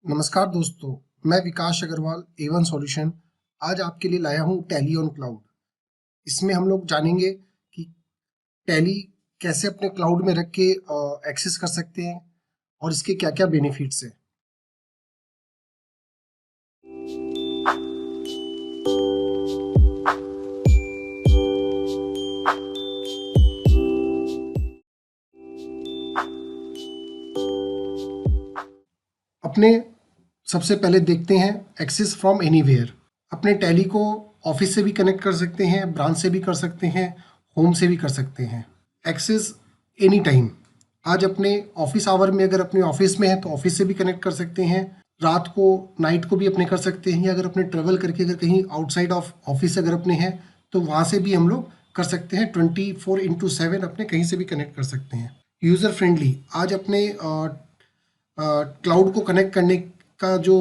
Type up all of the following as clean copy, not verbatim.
नमस्कार दोस्तों, मैं विकास अग्रवाल A1 सॉल्यूशन आज आपके लिए लाया हूँ टैली ऑन क्लाउड। इसमें हम लोग जानेंगे कि टैली कैसे अपने क्लाउड में रख के एक्सेस कर सकते हैं और इसके क्या-क्या बेनिफिट्स हैं। अपने सबसे पहले देखते हैं एक्सेस फ्रॉम एनीवेयर। अपने टैली को ऑफिस से भी कनेक्ट कर सकते हैं, ब्रांच से भी कर सकते हैं, होम से भी कर सकते हैं। Access any time. आज अपने ऑफिस आवर में अगर अपने ऑफिस में है तो ऑफिस से भी कनेक्ट कर सकते हैं, रात को नाइट को भी अपने कर सकते हैं, या अगर अपने ट्रेवल करके अगर कहीं आउटसाइड ऑफ ऑफिस अगर अपने हैं तो वहाँ से भी हम लोग कर सकते हैं। 24/7 अपने कहीं से भी कनेक्ट कर सकते हैं। User friendly. आज अपने क्लाउड को कनेक्ट करने का जो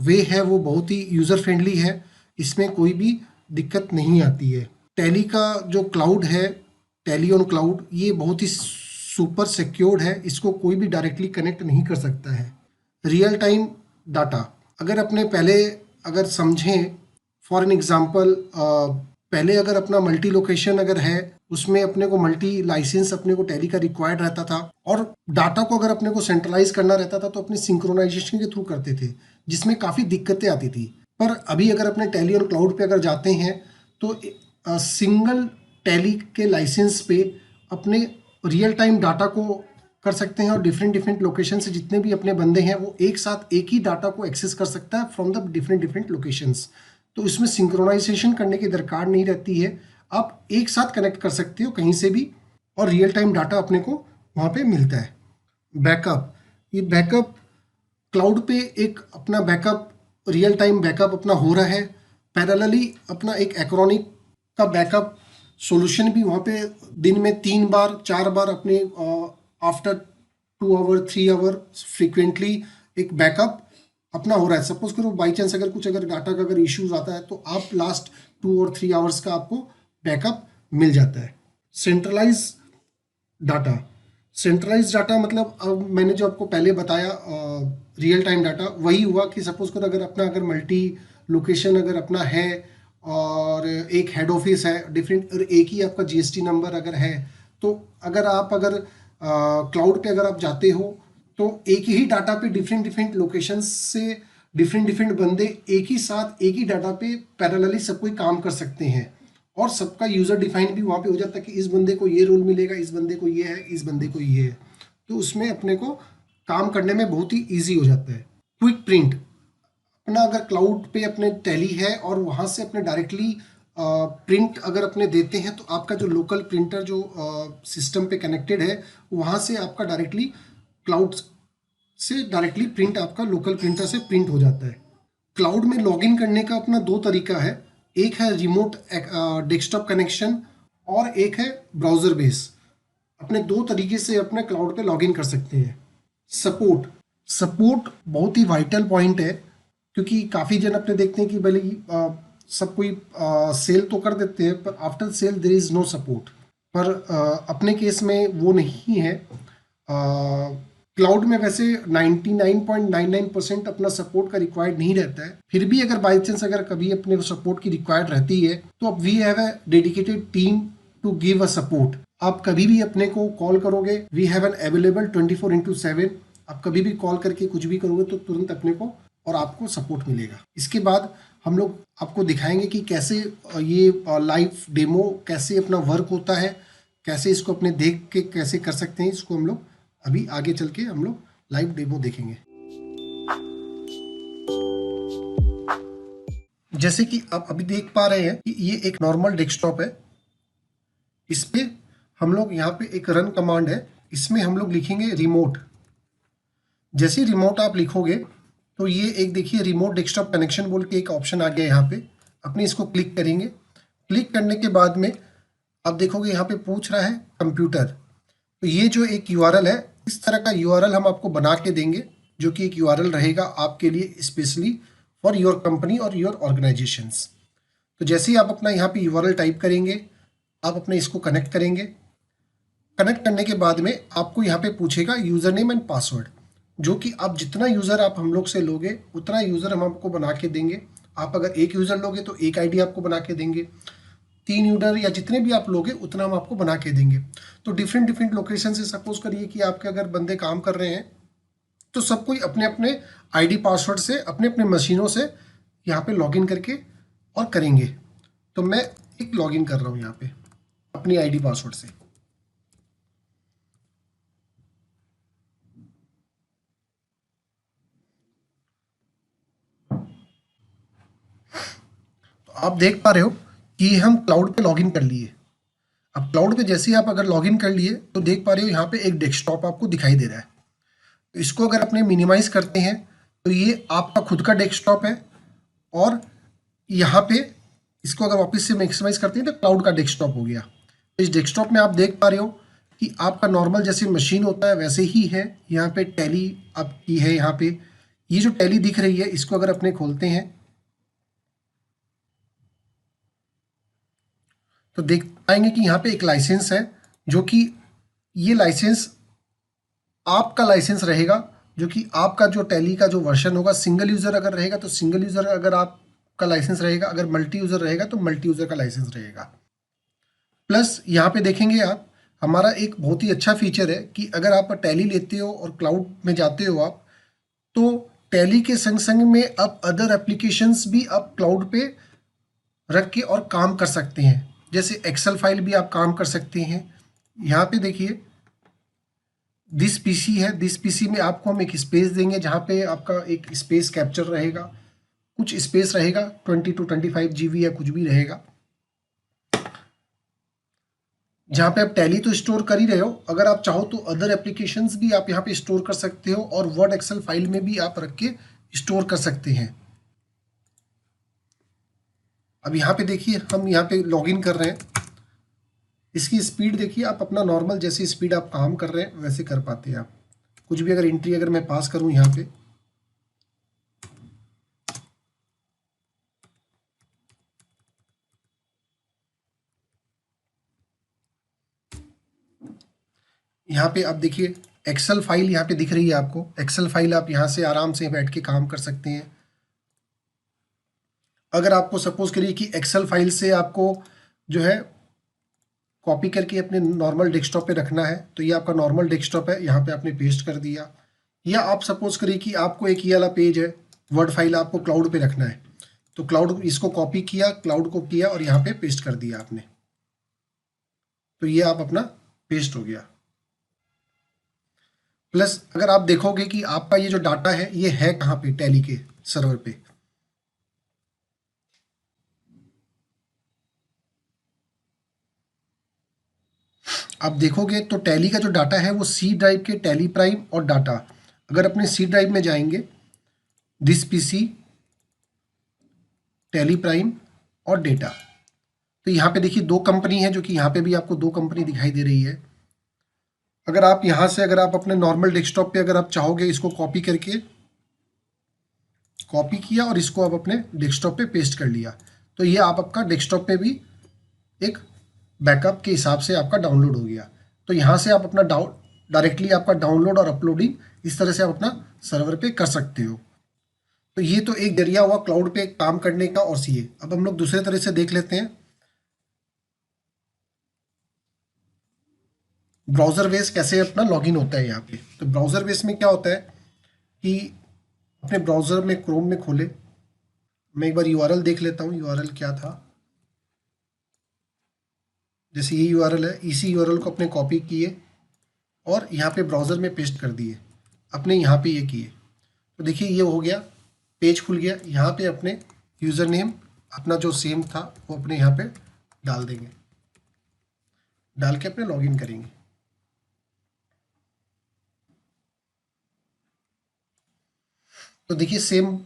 वे है वो बहुत ही यूज़र फ्रेंडली है। इसमें कोई भी दिक्कत नहीं आती है। टैली का जो क्लाउड है, टैली ऑन क्लाउड, ये बहुत ही सुपर सिक्योर्ड है। इसको कोई भी डायरेक्टली कनेक्ट नहीं कर सकता है। Real time data. अगर अपने पहले अगर समझें, फॉर एन एग्जांपल, पहले अगर अपना मल्टी लोकेशन अगर है, उसमें अपने को मल्टी लाइसेंस अपने को टैली का रिक्वायर्ड रहता था, और डाटा को अगर अपने को सेंट्रलाइज करना रहता था तो अपने सिंक्रोनाइजेशन के थ्रू करते थे, जिसमें काफ़ी दिक्कतें आती थी। पर अभी अगर अपने टैली और क्लाउड पे अगर जाते हैं तो सिंगल टैली के लाइसेंस पे अपने रियल टाइम डाटा को कर सकते हैं, और डिफरेंट डिफरेंट लोकेशन से जितने भी अपने बंदे हैं वो एक साथ एक ही डाटा को एक्सेस कर सकता है from the different different locations. तो इसमें सिंक्रोनाइजेशन करने की दरकार नहीं रहती है। आप एक साथ कनेक्ट कर सकते हो कहीं से भी, और रियल टाइम डाटा अपने को वहाँ पे मिलता है। बैकअप। ये बैकअप क्लाउड पे एक अपना बैकअप, रियल टाइम बैकअप अपना हो रहा है। पैरेलली अपना एक एक्रोनिक का बैकअप सॉल्यूशन भी वहाँ पे दिन में 3 बार 4 बार अपने आफ्टर 2 आवर 3 आवर फ्रिक्वेंटली एक बैकअप अपना हो रहा है। सपोज करो बाई चांस अगर कुछ अगर डाटा का अगर इश्यूज आता है तो आप लास्ट 2 और 3 आवर्स का आपको बैकअप मिल जाता है। Centralise data. सेंट्रलाइज डाटा मतलब अब मैंने जो आपको पहले बताया, रियल टाइम डाटा वही हुआ कि सपोज करो अगर अपना अगर मल्टी लोकेशन अगर अपना है, और एक हेड ऑफिस है डिफरेंट, और एक ही आपका जीएसटी नंबर अगर है, तो अगर आप अगर क्लाउड पे अगर आप जाते हो तो एक ही डाटा पे डिफरेंट डिफरेंट लोकेशन से डिफरेंट डिफरेंट बंदे एक ही साथ एक ही डाटा पे पैरेलली सब कोई काम कर सकते हैं, और सबका यूज़र डिफाइन भी वहाँ पे हो जाता है कि इस बंदे को ये रोल मिलेगा, इस बंदे को ये है, इस बंदे को ये है। तो उसमें अपने को काम करने में बहुत ही ईजी हो जाता है। Quick print. अपना अगर क्लाउड पे अपने टैली है और वहाँ से अपने डायरेक्टली प्रिंट अगर अपने देते हैं तो आपका जो लोकल प्रिंटर जो सिस्टम पे कनेक्टेड है, वहाँ से आपका डायरेक्टली क्लाउड से डायरेक्टली प्रिंट आपका लोकल प्रिंटर से प्रिंट हो जाता है। क्लाउड में लॉगिन करने का अपना दो तरीका है। एक है रिमोट डेस्कटॉप कनेक्शन, और एक है ब्राउज़र बेस। अपने दो तरीके से अपने क्लाउड पे लॉगिन कर सकते हैं। सपोर्ट। सपोर्ट बहुत ही वाइटल पॉइंट है, क्योंकि काफ़ी जन अपने देखते हैं कि भले ही सब कोई सेल तो कर देते हैं, पर after sale there is no support. पर अपने केस में वो नहीं है। क्लाउड में वैसे 99.99% अपना सपोर्ट का रिक्वायर्ड नहीं रहता है। फिर भी अगर बाई चांस अगर कभी अपने को सपोर्ट की रिक्वायर्ड रहती है तो अब we have a dedicated team to give a support. आप कभी भी अपने को कॉल करोगे, वी हैव एन अवेलेबल 24/7। आप कभी भी कॉल करके कुछ भी करोगे तो तुरंत अपने को और आपको सपोर्ट मिलेगा। इसके बाद हम लोग आपको दिखाएंगे कि कैसे ये लाइव डेमो कैसे अपना वर्क होता है, कैसे इसको अपने देख के कैसे कर सकते हैं। इसको हम लोग अभी आगे चल के हम लोग लाइव डेमो देखेंगे। जैसे कि आप अभी देख पा रहे हैं कि ये एक नॉर्मल डेस्कटॉप है। इस पे हम लोग यहाँ पे एक रन कमांड है, इसमें हम लोग लिखेंगे रिमोट। जैसे ही रिमोट आप लिखोगे तो ये एक देखिए रिमोट डेस्कटॉप कनेक्शन बोल के एक ऑप्शन आ गया यहाँ पे। अपने इसको क्लिक करेंगे। क्लिक करने के बाद में आप देखोगे यहाँ पे पूछ रहा है कंप्यूटर। तो ये जो एक यूआरएल है, इस तरह का यूआरएल हम आपको बना के देंगे, जो कि एक यूआरएल रहेगा आपके लिए स्पेशली फॉर योर कंपनी और योर ऑर्गेनाइजेशंस। तो जैसे ही आप अपना यहाँ पे यूआरएल टाइप करेंगे, आप अपने इसको कनेक्ट करेंगे। कनेक्ट करने के बाद में आपको यहाँ पे पूछेगा यूज़र नेम एंड पासवर्ड। जो कि आप जितना यूज़र आप हम लोग से लोगे उतना यूज़र हम आपको बना के देंगे। आप अगर एक यूज़र लोगे तो एक आईडी आपको बना के देंगे, 3 यूज़र या जितने भी आप लोगे उतना हम आपको बना के देंगे। तो डिफरेंट डिफरेंट लोकेशन से सपोज करिए कि आपके अगर बंदे काम कर रहे हैं तो सब कोई अपने अपने आईडी पासवर्ड से अपने अपने मशीनों से यहाँ पे लॉगिन करके और करेंगे। तो मैं एक लॉगिन कर रहा हूँ यहाँ पे अपनी आईडी पासवर्ड से। तो आप देख पा रहे हो कि हम क्लाउड पे लॉगिन कर लिए। अब क्लाउड पे जैसे ही आप अगर लॉगिन कर लिए तो देख पा रहे हो यहाँ पे एक डेस्कटॉप आपको दिखाई दे रहा है। तो इसको अगर अपने मिनिमाइज करते हैं तो ये आपका खुद का डेस्कटॉप है, और यहाँ पे इसको अगर वापस से मैक्सिमाइज करते हैं तो क्लाउड का डेस्कटॉप हो गया। तो इस डेस्कटॉप में आप देख पा रहे हो कि आपका नॉर्मल जैसे मशीन होता है वैसे ही है। यहाँ पे टैली आपकी है। यहाँ पे ये जो टैली दिख रही है इसको अगर अपने खोलते हैं तो देख पाएंगे कि यहाँ पे एक लाइसेंस है, जो कि ये लाइसेंस आपका लाइसेंस रहेगा, जो कि आपका जो टैली का जो वर्जन होगा, सिंगल यूज़र अगर रहेगा तो सिंगल यूज़र अगर आपका लाइसेंस रहेगा, अगर मल्टी यूज़र रहेगा तो मल्टी यूज़र का लाइसेंस रहेगा। प्लस यहाँ पे देखेंगे आप, हमारा एक बहुत ही अच्छा फीचर है कि अगर आप टैली लेते हो और क्लाउड में जाते हो आप, तो टैली के संग संग में आप अदर एप्लीकेशंस भी आप क्लाउड पे रख के और काम कर सकते हैं। जैसे एक्सेल फाइल भी आप काम कर सकते हैं। यहाँ पे देखिए दिस पीसी है, दिस पीसी में आपको हम एक स्पेस देंगे जहाँ पे आपका एक स्पेस कैप्चर रहेगा, कुछ स्पेस रहेगा 20 to 25 GB या कुछ भी रहेगा, जहाँ पे आप टैली तो स्टोर कर ही रहे हो। अगर आप चाहो तो अदर एप्लीकेशंस भी आप यहाँ पे स्टोर कर सकते हो, और वर्ड एक्सेल फाइल में भी आप रख के स्टोर कर सकते हैं। अब यहाँ पे देखिए हम यहाँ पे लॉगिन कर रहे हैं। इसकी स्पीड देखिए, आप अपना नॉर्मल जैसी स्पीड आप काम कर रहे हैं वैसे कर पाते हैं आप। कुछ भी अगर एंट्री अगर मैं पास करूँ यहाँ पे, यहाँ पे आप देखिए एक्सेल फाइल यहाँ पे दिख रही है आपको। एक्सेल फाइल आप यहाँ से आराम से बैठ के काम कर सकते हैं। अगर आपको सपोज करिए कि एक्सेल फाइल से आपको जो है कॉपी करके अपने नॉर्मल डेस्कटॉप पे रखना है, तो ये आपका नॉर्मल डेस्कटॉप है, यहाँ पे आपने पेस्ट कर दिया। या आप सपोज करिए कि आपको एक ये वाला पेज है, वर्ड फाइल आपको क्लाउड पे रखना है, तो क्लाउड इसको कॉपी किया, क्लाउड को किया और यहाँ पे पेस्ट कर दिया आपने, तो ये आप अपना पेस्ट हो गया। प्लस अगर आप देखोगे कि आपका ये जो डाटा है ये है कहाँ पे, टैली के सर्वर पे। आप देखोगे तो टैली का जो डाटा है वो सी ड्राइव के टैली प्राइम और डाटा, अगर अपने सी ड्राइव में जाएंगे, दिस पीसी, टैली प्राइम और डेटा, तो यहाँ पे देखिए दो कंपनी है, जो कि यहाँ पे भी आपको दो कंपनी दिखाई दे रही है। अगर आप यहाँ से अगर आप अपने नॉर्मल डेस्कटॉप पे अगर आप चाहोगे इसको कॉपी करके, कॉपी किया और इसको आप अपने डेस्कटॉप पे पेस्ट कर लिया, तो ये आप आपका डेस्कटॉप पे भी एक बैकअप के हिसाब से आपका डाउनलोड हो गया। तो यहाँ से आप अपना डायरेक्टली आपका डाउनलोड और अपलोडिंग इस तरह से आप अपना सर्वर पे कर सकते हो। तो ये तो एक जरिया हुआ क्लाउड पे काम करने का। और सीए अब हम लोग दूसरे तरह से देख लेते हैं, ब्राउज़र बेस कैसे अपना लॉगिन होता है यहाँ पे। तो ब्राउज़र बेस में क्या होता है कि अपने ब्राउज़र में क्रोम में खोले, मैं एक बार यूआरएल देख लेता हूँ, यूआरएल क्या था। जैसे ये यूआरएल है, इसी यूआरएल को अपने कॉपी किए और यहाँ पे ब्राउज़र में पेस्ट कर दिए, अपने यहाँ पे ये किए, तो देखिए ये हो गया, पेज खुल गया। यहाँ पे अपने यूज़र नेम अपना जो सेम था वो अपने यहाँ पे डाल देंगे, डाल के अपने लॉगिन करेंगे। तो देखिए सेम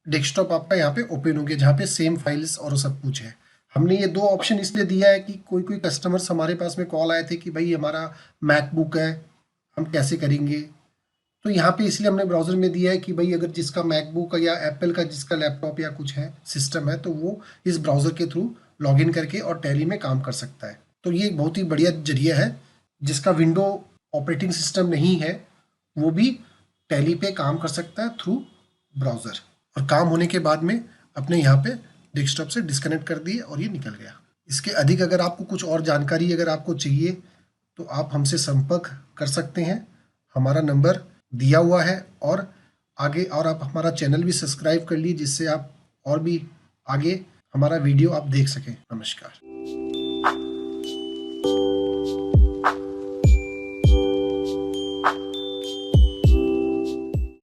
डेस्कटॉप आपका यहाँ पे ओपन हो गया, जहाँ पे सेम फाइल्स और सब कुछ है। हमने ये दो ऑप्शन इसलिए दिया है कि कोई कोई कस्टमर्स हमारे पास में कॉल आए थे कि भाई हमारा मैकबुक है, हम कैसे करेंगे। तो यहाँ पे इसलिए हमने ब्राउज़र में दिया है कि भाई अगर जिसका मैकबुक या एप्पल का जिसका लैपटॉप या कुछ है सिस्टम है, तो वो इस ब्राउज़र के थ्रू लॉगिन करके और टैली में काम कर सकता है। तो ये एक बहुत ही बढ़िया जरिया है। जिसका विंडो ऑपरेटिंग सिस्टम नहीं है वो भी टैली पे काम कर सकता है थ्रू ब्राउज़र, और काम होने के बाद में अपने यहाँ पे डेस्कटॉप से डिस्कनेक्ट कर दिए और ये निकल गया। इसके अधिक अगर आपको कुछ और जानकारी अगर आपको चाहिए तो आप हमसे संपर्क कर सकते हैं, हमारा नंबर दिया हुआ है। और आगे और आप हमारा चैनल भी सब्सक्राइब कर लीजिए, जिससे आप और भी आगे हमारा वीडियो आप देख सकें। नमस्कार।